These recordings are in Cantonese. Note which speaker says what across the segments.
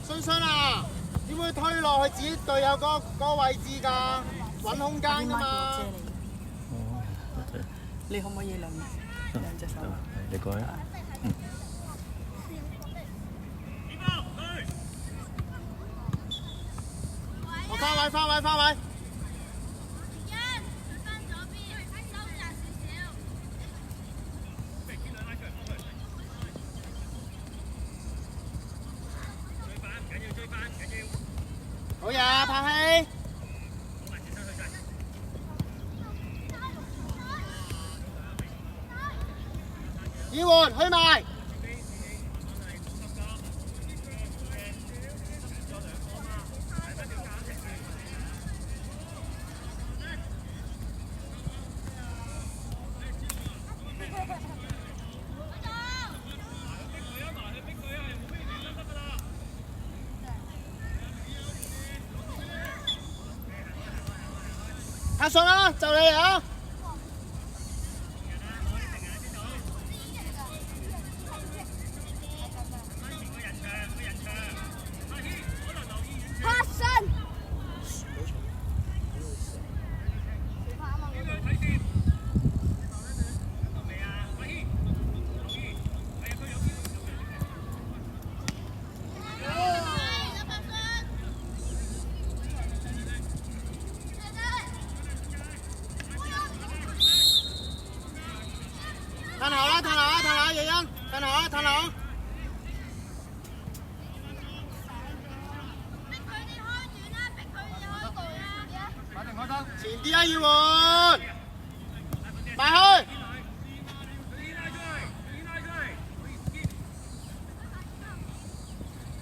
Speaker 1: 信信啊，點會推落去自己隊友嗰個位置㗎？揾空間㗎嘛。
Speaker 2: 你可唔可以兩隻手？
Speaker 3: 你過去啊。
Speaker 1: 我翻位。好嘢啊，拍戲！以換去埋。阿信啦，就你嚟啊！褪後啦，夜欣，褪後。前啲啊，要換，埋去。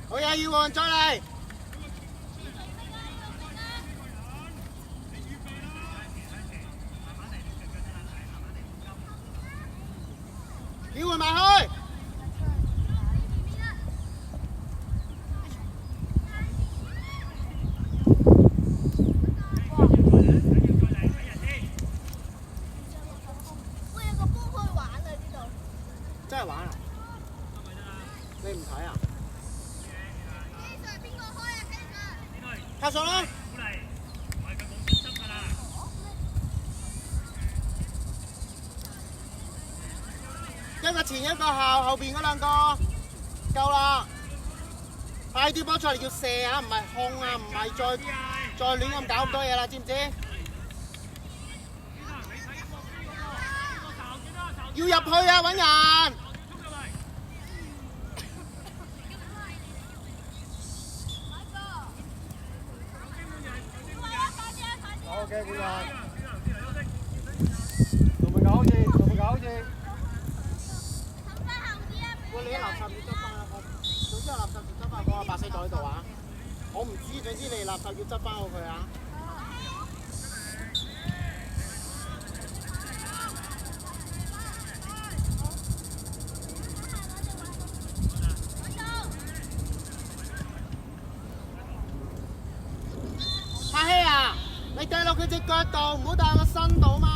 Speaker 1: 好嘢，要換，再嚟。要換埋去。真係玩啊！你唔睇啊？拍上啦！一個前一個後，後邊嗰兩個夠啦！快啲波出嚟要射啊，唔係控啊，唔係再亂咁搞咁多嘢啦，知唔知？要入去啊，揾人！好嘅，換人。仲未搞好似。喂，你啲垃圾要執翻啊！總之有垃圾要執翻嗰個白色袋喺度啊！我唔知，總之你垃圾要執翻好佢啊！拍戲啊！你掟落佢隻腳度，唔好掟個身度嘛！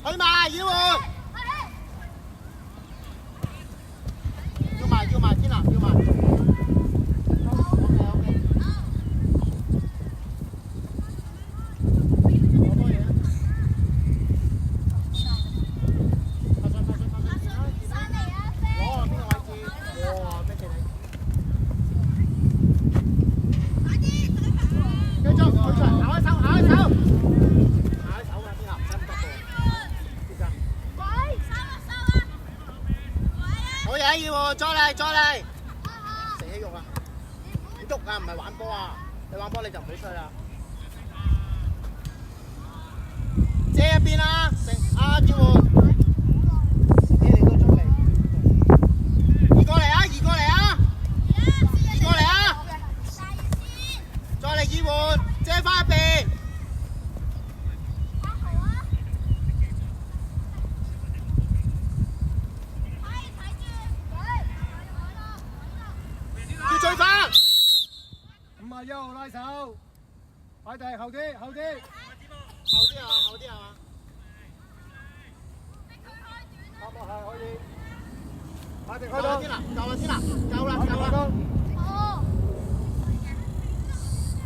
Speaker 1: 去埋，要換。要埋，天啊，要埋。OK。好多嘢。拍上。攞啊，邊個位置？哇，咩技你？繼續，佢出嚟，咬一手。咬一手啊，邊個？再嚟，成起肉啊！喐啊，唔係玩波啊！你玩波你就唔好出啦。遮一邊啦，叫我。你都準備。移過嚟啊！移過嚟啊！移過嚟啊！再嚟移換，遮翻一邊。要追翻。
Speaker 3: 51號拉手，快啲後啲，後啲。
Speaker 1: 後啲啊，後啲啊！
Speaker 3: 差唔多係可以。快啲
Speaker 1: 夠
Speaker 3: 開到。
Speaker 1: 啦先啦，夠啦先啦，夠啦夠啦。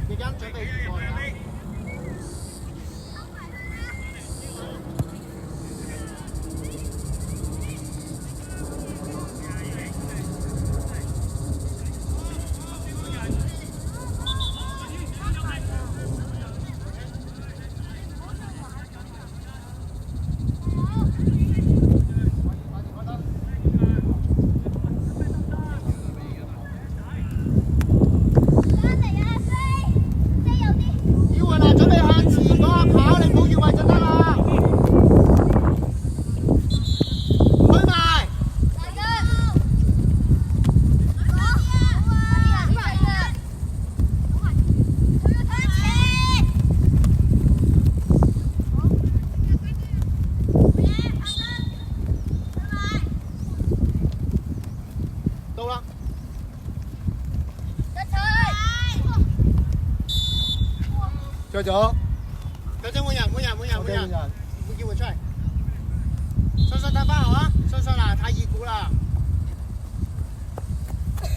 Speaker 1: 而家準備移過嚟啦。
Speaker 3: 着咗。
Speaker 1: 兩隻換人，換人，換人，換人，
Speaker 3: 人。
Speaker 1: 換機會出嚟。信信褪翻後啊！信信啊，太熱股啦。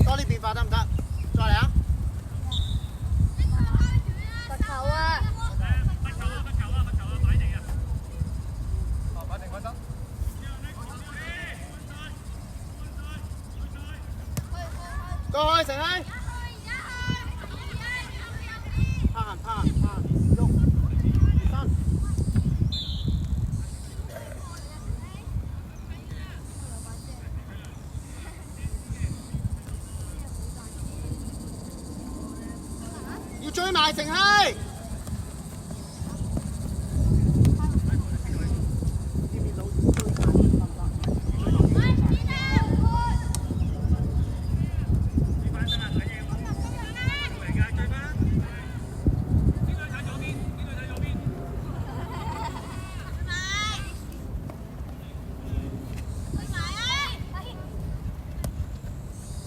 Speaker 1: 多啲變化得唔得？再嚟啊！
Speaker 4: 罰球啊！
Speaker 3: 擺定開得。
Speaker 1: 過去，成熙。拍，喐，3。要追埋成熙。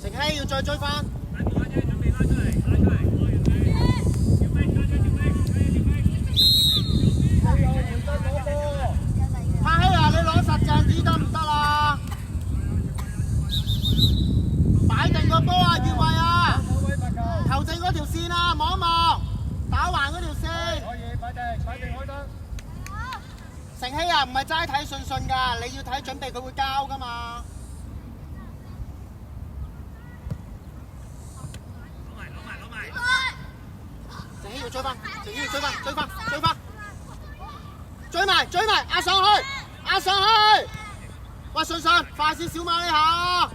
Speaker 1: 成熙要再追翻。拍希啊！你攞實淨啲得唔得啊？擺定個波啊，越位啊！球證嗰條線啊，望一望，打橫嗰條線。
Speaker 3: 可以，擺定開得。
Speaker 1: 成熙啊，唔係齋睇信信㗎，你要睇準備佢會交㗎嘛。成熙要追翻，成熙要追翻，追埋，壓上去！喂，信信，快線小馬呢下！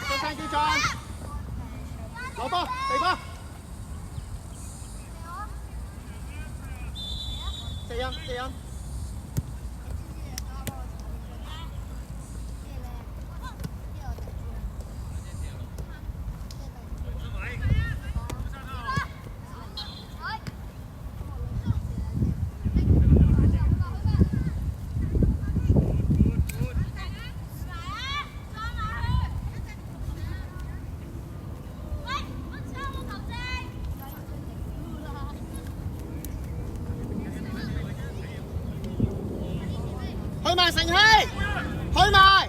Speaker 1: 信信叫進，攞波，地波。謝恩。去埋成熙，去埋。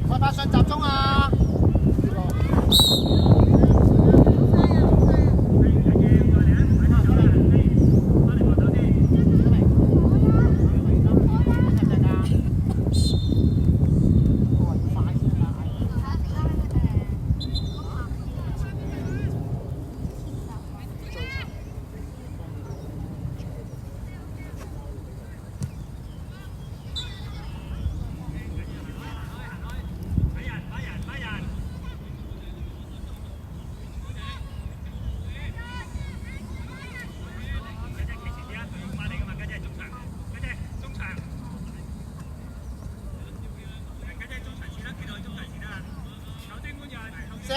Speaker 1: 快拍上集中啊！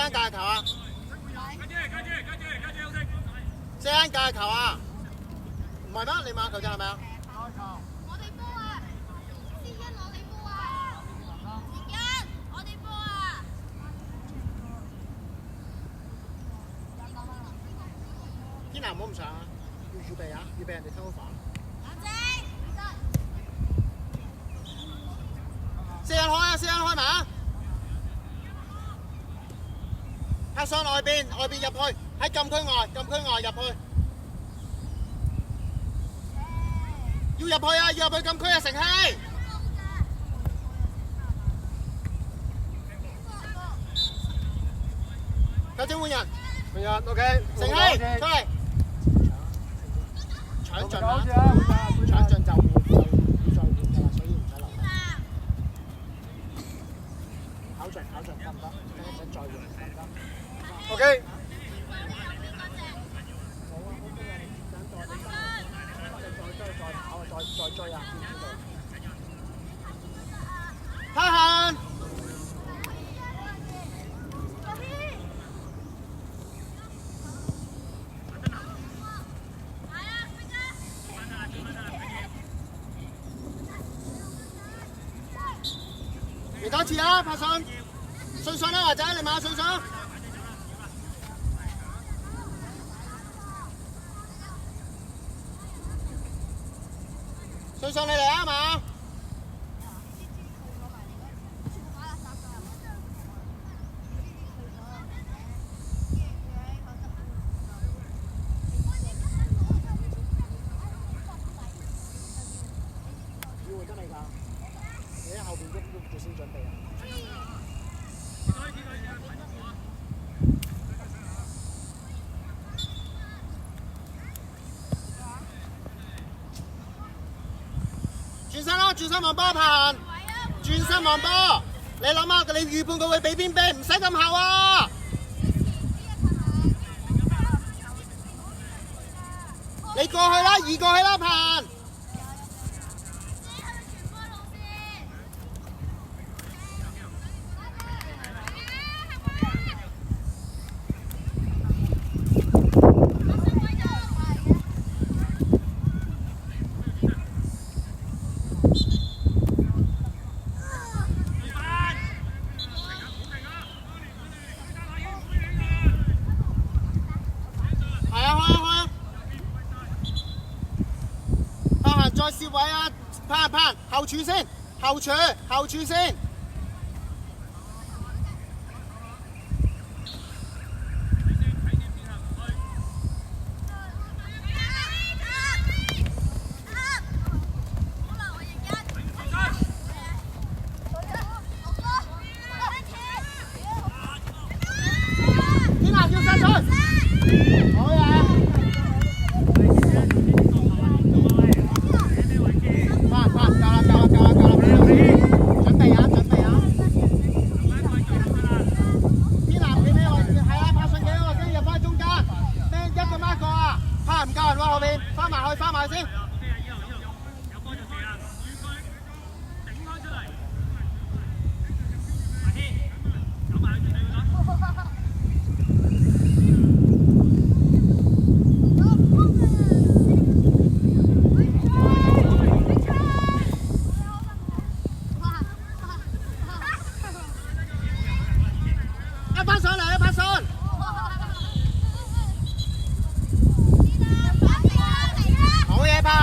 Speaker 1: 間界球啊！四間界球啊！唔係咩？你買球啫係咪啊？
Speaker 4: 我哋波啊！先一攞你波啊！一我哋波啊！
Speaker 1: 天南唔好咁上啊！要預備啊！預備人哋偷反。四人開啊！四人開埋啊！拍上外邊入去，喺禁區外入去。要入去啊！要入去禁區啊！成希。夠鐘換人。
Speaker 3: 換人 OK。
Speaker 1: 成希出嚟。搶盡啊！搶盡就換就要再換㗎啦，所以唔使留。考盡得唔得？等一陣再換得唔得
Speaker 3: OK。再追啊！
Speaker 1: 開行。嚟多次啊！拍上，信信啦，華仔，你買信信。信信你嚟啊嘛！要換得嚟㗎，你喺後邊喐住先準備啊！轉身啦，轉身望波盤，轉身望波。你諗下，你預判佢會俾邊邊，唔使咁後啊！你過去啦，移過去啦，盤。再攝位啊！攀後柱先，後柱先。天南要殺出，好嘢！翻埋先。一翻上嚟，一拍上。好嘢拍！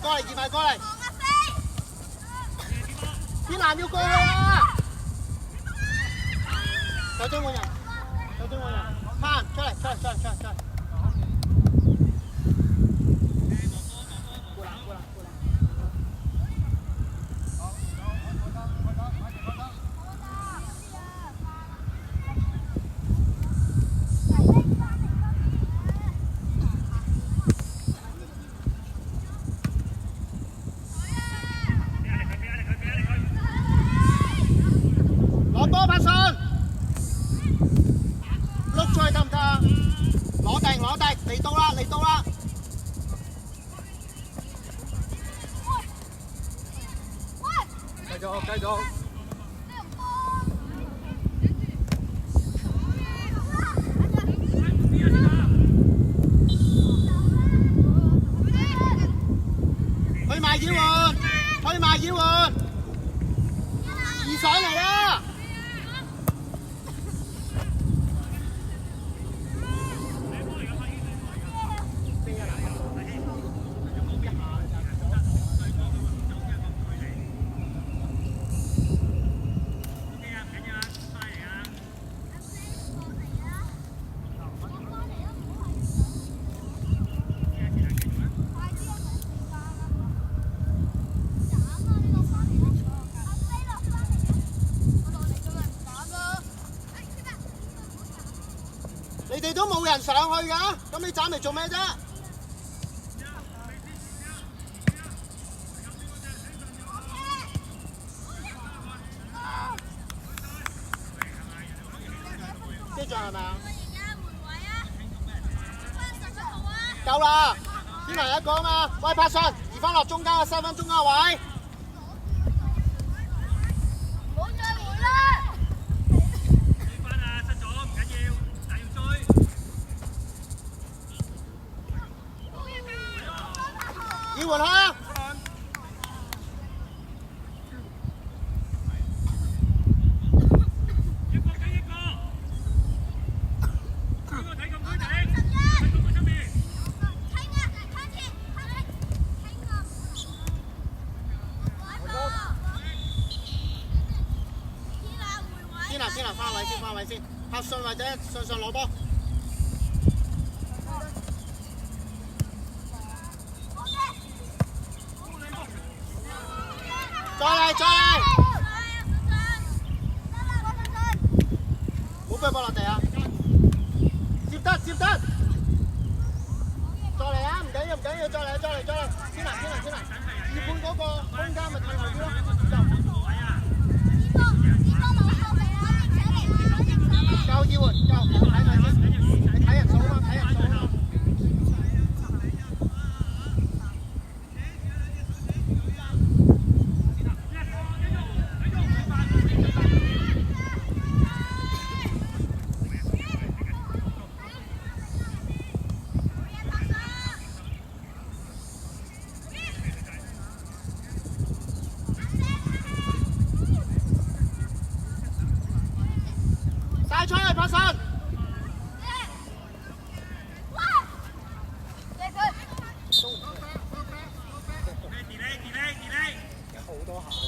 Speaker 1: 過嚟，葉埋過嚟。天南要過去啊！有追換人，有追換人，慢出嚟，出嚟，出嚟，出嚟，出嚟。攞波拍信，碌出去得唔得啊？攞定攞定，嚟到啦嚟到啦！
Speaker 3: 繼續繼續。去埋腰換，去埋腰換，移上嚟啦！你哋都冇人上去㗎，咁你斬嚟做咩啫？機長係咪啊？夠啦，先嚟一個啊嘛！喂，柏信，移翻落中間嘅3分中間位。要換啦！天南翻位先，翻位先，柏信或者信信攞波。再嚟再嚟，唔好俾波落地啊！接得接得，再嚟啊！唔緊要唔緊要，再嚟再嚟再嚟，天南天南天南，二半嗰個空間咪退後啲咯。夠要換夠，睇睇先，你睇人數啊嘛，睇人數啊嘛。晒出去，柏信。好多下信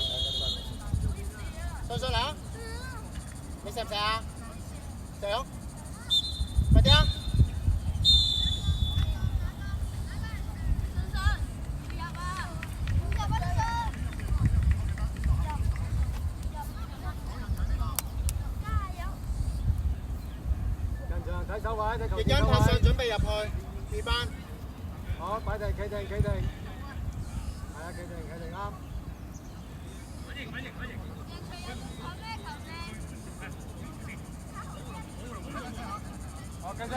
Speaker 3: 信嚟啊！你食唔食啊？上，快啲啊！睇手位，睇球
Speaker 1: 亦因柏信準備入去 B 班。
Speaker 3: 好，擺定，企定，企定。係啊，企定，企定啱。好，繼正。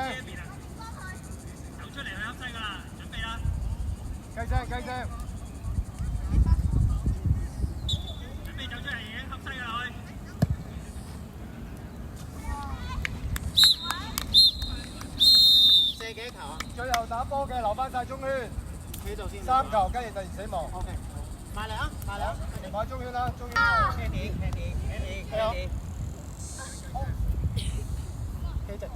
Speaker 3: 走出嚟去黑西㗎啦，準備啦。繼正，繼正。準備走出嚟已經黑西㗎啦，去。
Speaker 1: 射幾球啊？
Speaker 3: 最後打波嘅留翻晒中圈，
Speaker 1: 企度先。
Speaker 3: 3球跟住突然死亡。
Speaker 1: OK， 埋嚟啊，埋嚟啊！
Speaker 3: 擺中圈啦，中圈。
Speaker 1: 係啊。企直。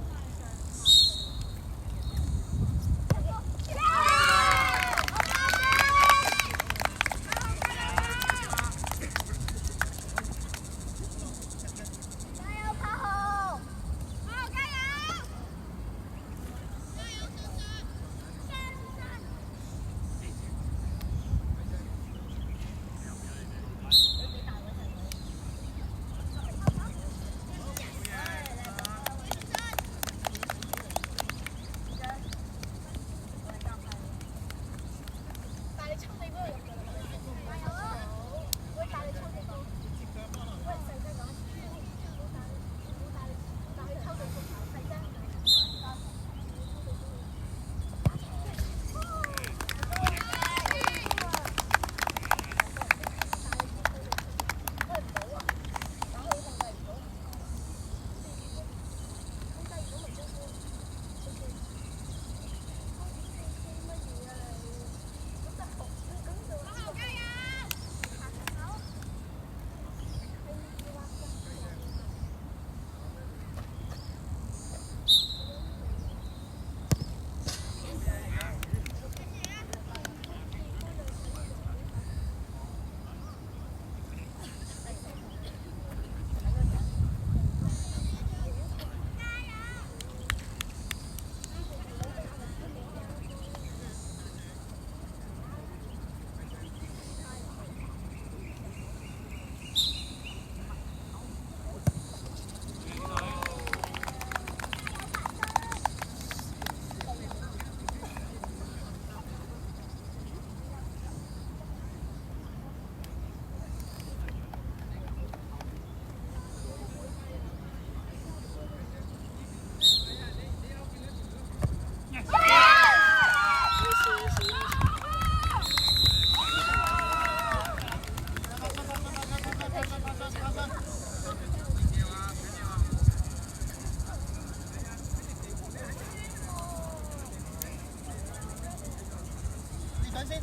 Speaker 1: 隊先，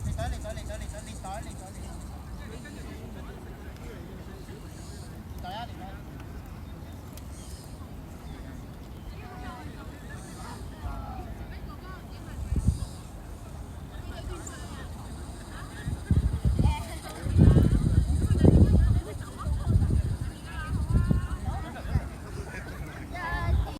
Speaker 1: 列隊列隊列隊列隊列隊列隊列隊啊列隊。